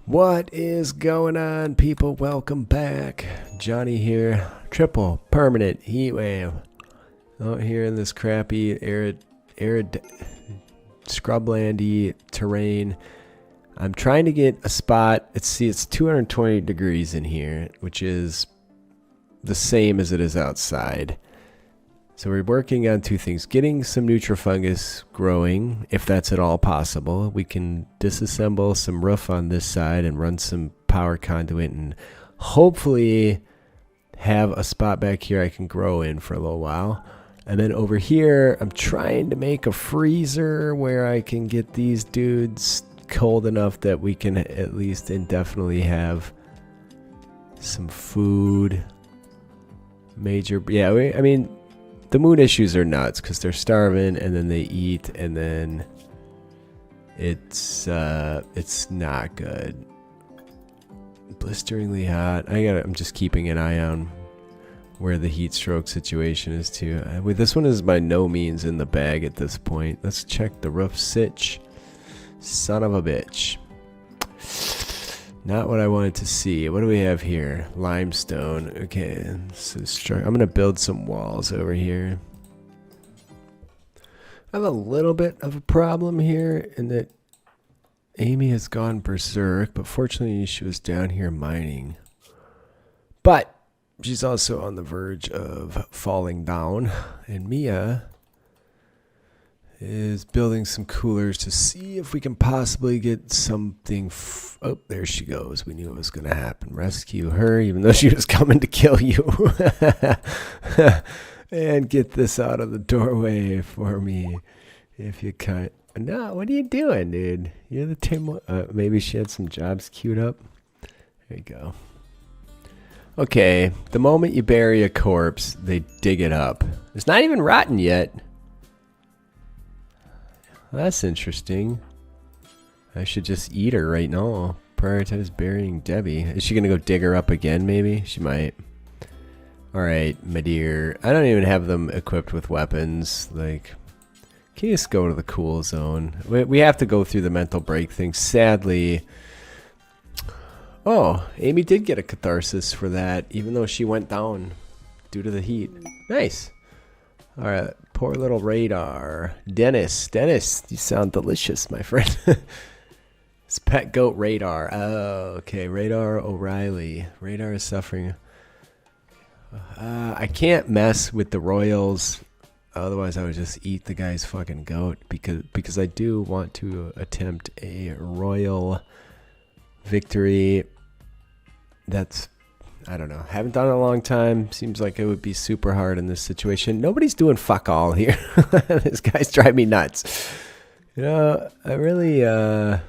What is going on, people? Welcome back. Johnny here. Triple permanent heat wave out here in this crappy arid scrublandy terrain. I'm trying to get a spot. It's 220 degrees in here, which is the same as it is outside. So we're working on two things: getting some nutrifungus growing, if that's at all possible. We can disassemble some roof on this side and run some power conduit and hopefully have a spot back here I can grow in for a little while. And then over here, I'm trying to make a freezer where I can get these dudes cold enough that we can at least indefinitely have some food. I mean, the moon issues are nuts because they're starving and then they eat and then it's not good. Blisteringly hot. I'm just keeping an eye on where the heat stroke situation is too. This one is by no means in the bag at this point. Let's check the roof sitch. Son of a bitch. Not what I wanted to see. What do we have here? Limestone. Okay, so I'm gonna build some walls over here. I have a little bit of a problem here in that Amy has gone berserk, but fortunately she was down here mining. But she's also on the verge of falling down, and Mia is building some coolers to see if we can possibly get something. Oh, there she goes. We knew it was going to happen. Rescue her, even though she was coming to kill you. And get this out of the doorway for me, if you can. No, what are you doing, dude? You're the Tim. Maybe she had some jobs queued up. There you go. Okay, the moment you bury a corpse, they dig it up. It's not even rotten yet. That's interesting. I should just eat her right now. Prioritize burying Debbie. Is she gonna go dig her up again, maybe? She might. Alright, my dear. I don't even have them equipped with weapons. Like, can you just go to the cool zone? We have to go through the mental break thing. Sadly. Oh, Amy did get a catharsis for that, even though she went down due to the heat. Nice. Alright, poor little Radar. Dennis, you sound delicious, my friend. It's pet goat Radar. Oh, okay, Radar O'Reilly. Radar is suffering. I can't mess with the royals, otherwise I would just eat the guy's fucking goat, because I do want to attempt a royal victory. That's, I don't know. Haven't done it in a long time. Seems like it would be super hard in this situation. Nobody's doing fuck all here. This guy's driving me nuts. You know, I really, I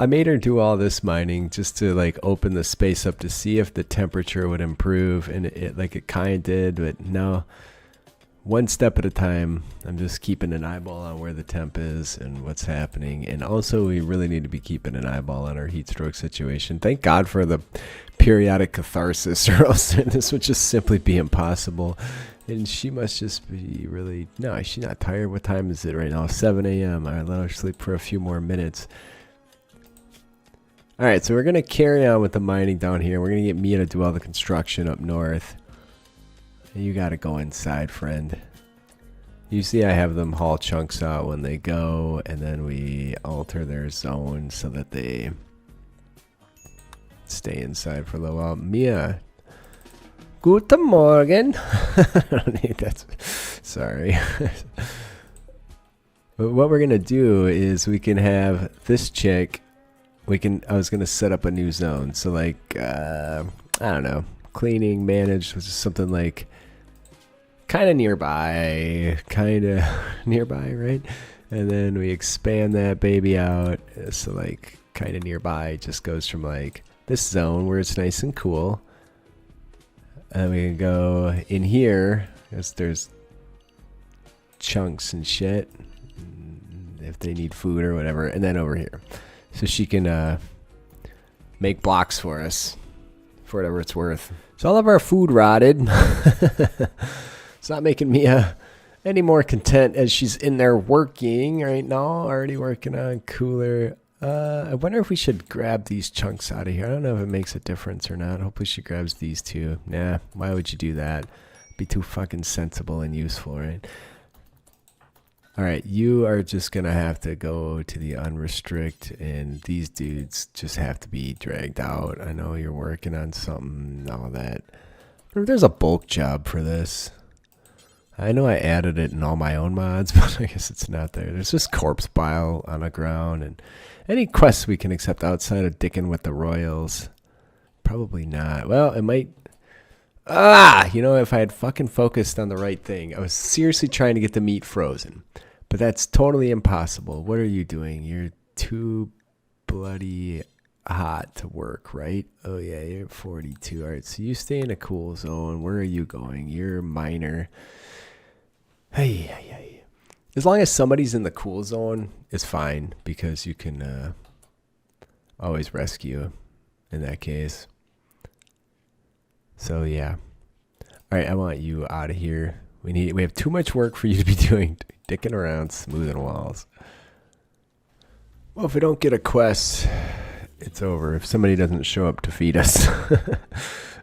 made her do all this mining just to like open the space up to see if the temperature would improve, and it kind of did, but no. One step at a time. I'm just keeping an eyeball on where the temp is and what's happening. And also, we really need to be keeping an eyeball on our heat stroke situation. Thank God for the periodic catharsis, or else this would just simply be impossible. And she must just be really... No, she's not tired. What time is it right now? 7 a.m. All right, let her sleep for a few more minutes. All right, so we're going to carry on with the mining down here. We're going to get Mia to do all the construction up north. You gotta go inside, friend. Usually I have them haul chunks out when they go, and then we alter their zone so that they stay inside for a little while. Mia. Guten Morgen. I don't need that. Sorry. But what we're gonna do is we can have this chick. I was gonna set up a new zone. So like, I don't know. Cleaning, managed, which is something like kind of nearby, right? And then we expand that baby out, so like kind of nearby just goes from like this zone where it's nice and cool, and we can go in here because there's chunks and shit if they need food or whatever, and then over here so she can make blocks for us for whatever it's worth. So all of our food rotted. It's not making me any more content as she's in there working right now, already working on cooler. I wonder if we should grab these chunks out of here. I don't know if it makes a difference or not. Hopefully she grabs these two. Nah, why would you do that? Be too fucking sensible and useful, right? Alright, you are just gonna have to go to the unrestrict, and these dudes just have to be dragged out. I know you're working on something and all that. Or there's a bulk job for this. I know I added it in all my own mods, but I guess it's not there. There's just corpse bile on the ground, and any quests we can accept outside of dicking with the royals. Probably not. Well, it might... you know, if I had fucking focused on the right thing. I was seriously trying to get the meat frozen. But that's totally impossible. What are you doing? You're too bloody hot to work, right? Oh, yeah, you're at 42. All right, so you stay in a cool zone. Where are you going? You're minor. Hey. As long as somebody's in the cool zone, it's fine. Because you can always rescue in that case. So, yeah. All right, I want you out of here. We have too much work for you to be doing. Dicking around, smoothing walls. Well, if we don't get a quest, it's over. If somebody doesn't show up to feed us.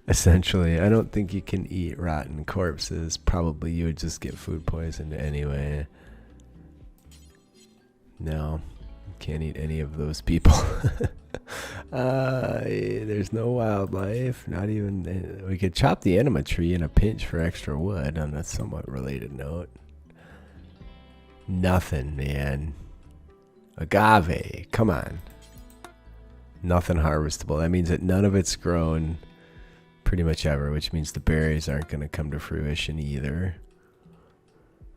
Essentially. I don't think you can eat rotten corpses. Probably you would just get food poisoned anyway. No. Can't eat any of those people. There's no wildlife. Not even... We could chop the enema tree in a pinch for extra wood on a somewhat related note. Nothing, man. Agave. Come on. Nothing harvestable. That means that none of it's grown pretty much ever, which means the berries aren't going to come to fruition either.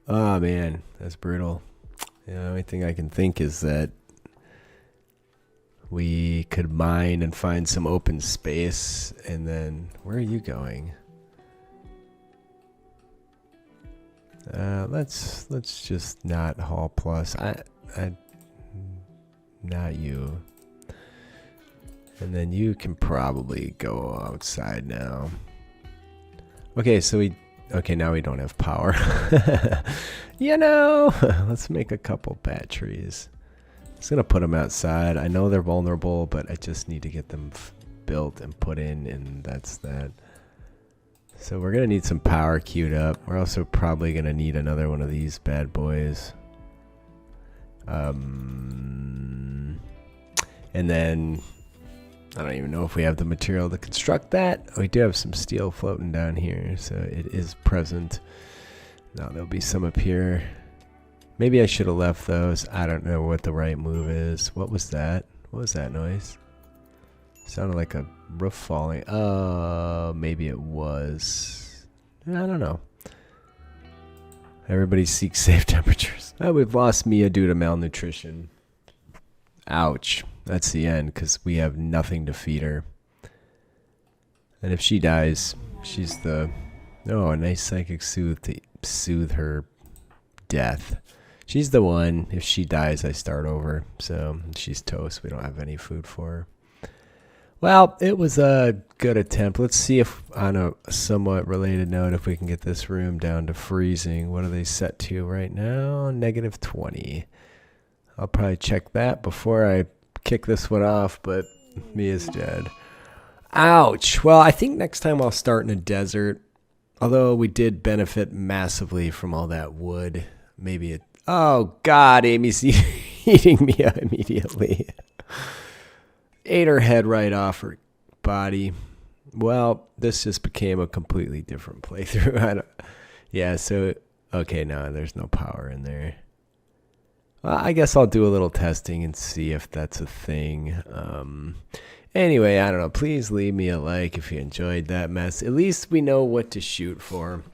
Oh, man. That's brutal. The only thing I can think is that we could mine and find some open space, and then... Where are you going? Let's just not haul plus. Not you. And then you can probably go outside now. Okay, so now we don't have power. You know, let's make a couple batteries. Just gonna put them outside. I know they're vulnerable, but I just need to get them built and put in, and that's that. So we're going to need some power queued up. We're also probably going to need another one of these bad boys. And then, I don't even know if we have the material to construct that. We do have some steel floating down here, so it is present. Now there'll be some up here. Maybe I should have left those. I don't know what the right move is. What was that? What was that noise? Sounded like a roof falling. Maybe it was. I don't know. Everybody seeks safe temperatures. Oh, we've lost Mia due to malnutrition. Ouch. That's the end, because we have nothing to feed her. And if she dies, she's the... Oh, a nice psychic soothe to soothe her death. She's the one. If she dies, I start over. So she's toast. We don't have any food for her. Well, it was a good attempt. Let's see if, on a somewhat related note, if we can get this room down to freezing. What are they set to right now? -20. I'll probably check that before I kick this one off, but Mia's dead. Ouch. Well, I think next time I'll start in a desert. Although we did benefit massively from all that wood. Maybe it... Oh, God, Amy's eating Mia immediately. Ate her head right off her body. Well, this just became a completely different playthrough. Yeah, so... Okay, no, there's no power in there. Well, I guess I'll do a little testing and see if that's a thing. Anyway, I don't know. Please leave me a like if you enjoyed that mess. At least we know what to shoot for.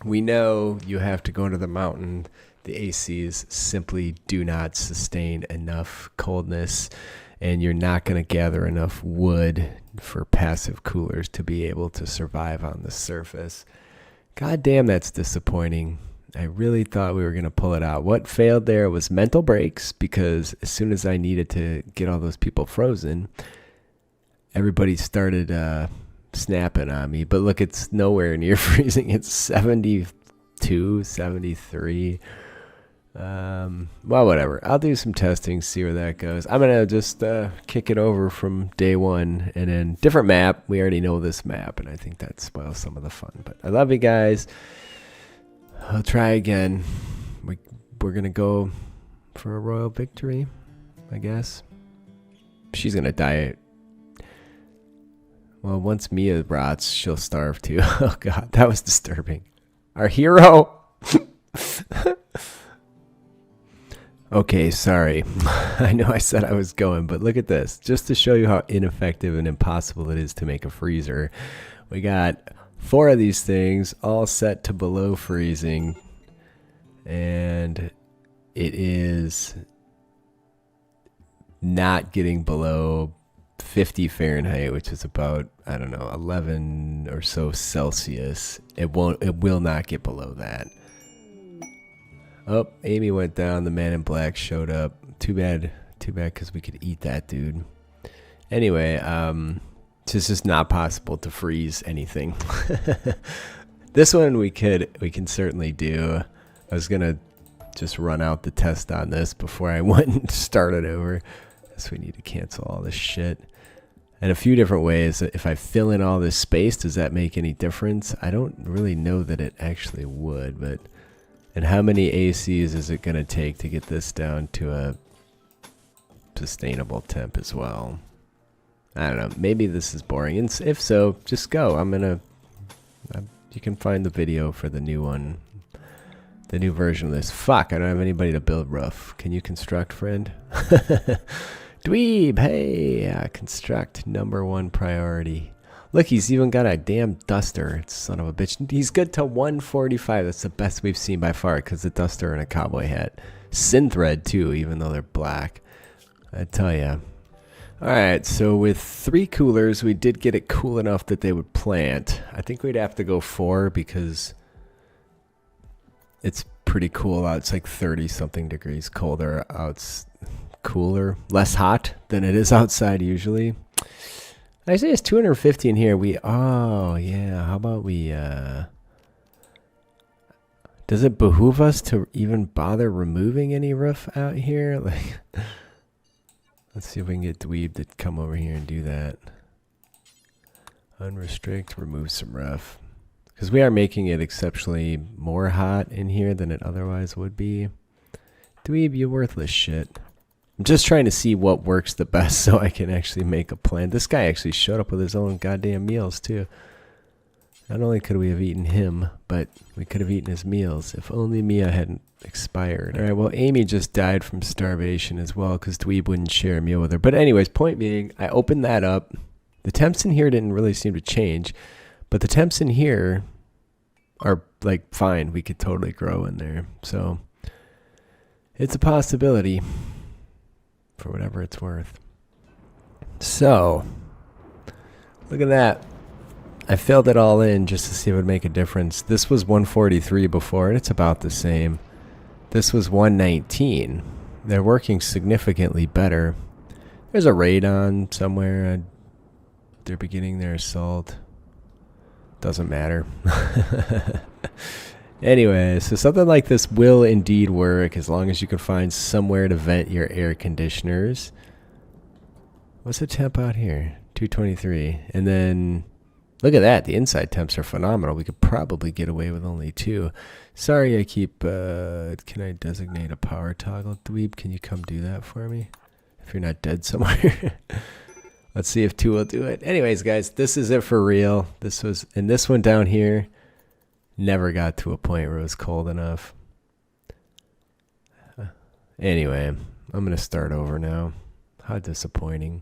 We know you have to go to the mountain. The ACs simply do not sustain enough coldness. And you're not going to gather enough wood for passive coolers to be able to survive on the surface. God damn, that's disappointing. I really thought we were going to pull it out. What failed there was mental breaks, because as soon as I needed to get all those people frozen, everybody started snapping on me. But look, it's nowhere near freezing. It's 72, 73. Well, whatever. I'll do some testing, see where that goes. I'm going to just kick it over from day one, and then different map. We already know this map, and I think that spoils some of the fun. But I love you guys. I'll try again. We're going to go for a royal victory, I guess. She's going to die. Well, once Mia rots, she'll starve too. Oh, God, that was disturbing. Our hero. Okay, sorry. I know I said I was going, but look at this. Just to show you how ineffective and impossible it is to make a freezer. We got 4 of these things all set to below freezing. And it is not getting below 50 Fahrenheit, which is about, I don't know, 11 or so Celsius. It will not get below that. Oh, Amy went down. The man in black showed up. Too bad because we could eat that dude. Anyway, it's just not possible to freeze anything. This one we can certainly do. I was gonna just run out the test on this before I went and started over. So we need to cancel all this shit. And a few different ways. If I fill in all this space, does that make any difference? I don't really know that it actually would, but. And how many ACs is it going to take to get this down to a sustainable temp as well? I don't know. Maybe this is boring. And if so, just go. You can find the video for the new one. The new version of this. Fuck, I don't have anybody to build roof. Can you construct, friend? Dweeb, hey. Construct, #1 priority. Look, he's even got a damn duster. Son of a bitch. He's good to 145. That's the best we've seen by far because the duster and a cowboy hat. Synthread, too, even though they're black. I tell ya. Alright, so with 3 coolers, we did get it cool enough that they would plant. I think we'd have to go 4 because it's pretty cool out. It's like 30-something degrees colder out. Cooler. Less hot than it is outside usually. I say it's 250 in here. Oh yeah, how about we does it behoove us to even bother removing any roof out here? Like, let's see if we can get Dweeb to come over here and do that. Unrestrict, remove some roof. Because we are making it exceptionally more hot in here than it otherwise would be. Dweeb, you worthless shit. I'm just trying to see what works the best so I can actually make a plan. This guy actually showed up with his own goddamn meals too. Not only could we have eaten him, but we could have eaten his meals. If only Mia hadn't expired. Alright, well Amy just died from starvation as well because Dweeb wouldn't share a meal with her. But anyways, point being, I opened that up. The temps in here didn't really seem to change. But the temps in here are like fine. We could totally grow in there. So it's a possibility. For whatever it's worth. So, look at that. I filled it all in just to see if it would make a difference. This was 143 before, and it's about the same. This was 119. They're working significantly better. There's a raid on somewhere. They're beginning their assault. Doesn't matter. Anyway, so something like this will indeed work as long as you can find somewhere to vent your air conditioners. What's the temp out here? 223. And then, look at that. The inside temps are phenomenal. We could probably get away with only 2. Sorry, I keep, can I designate a power toggle? Dweeb, can you come do that for me? If you're not dead somewhere. Let's see if 2 will do it. Anyways, guys, this is it for real. And this one down here. Never got to a point where it was cold enough. Anyway, I'm going to start over now. How disappointing.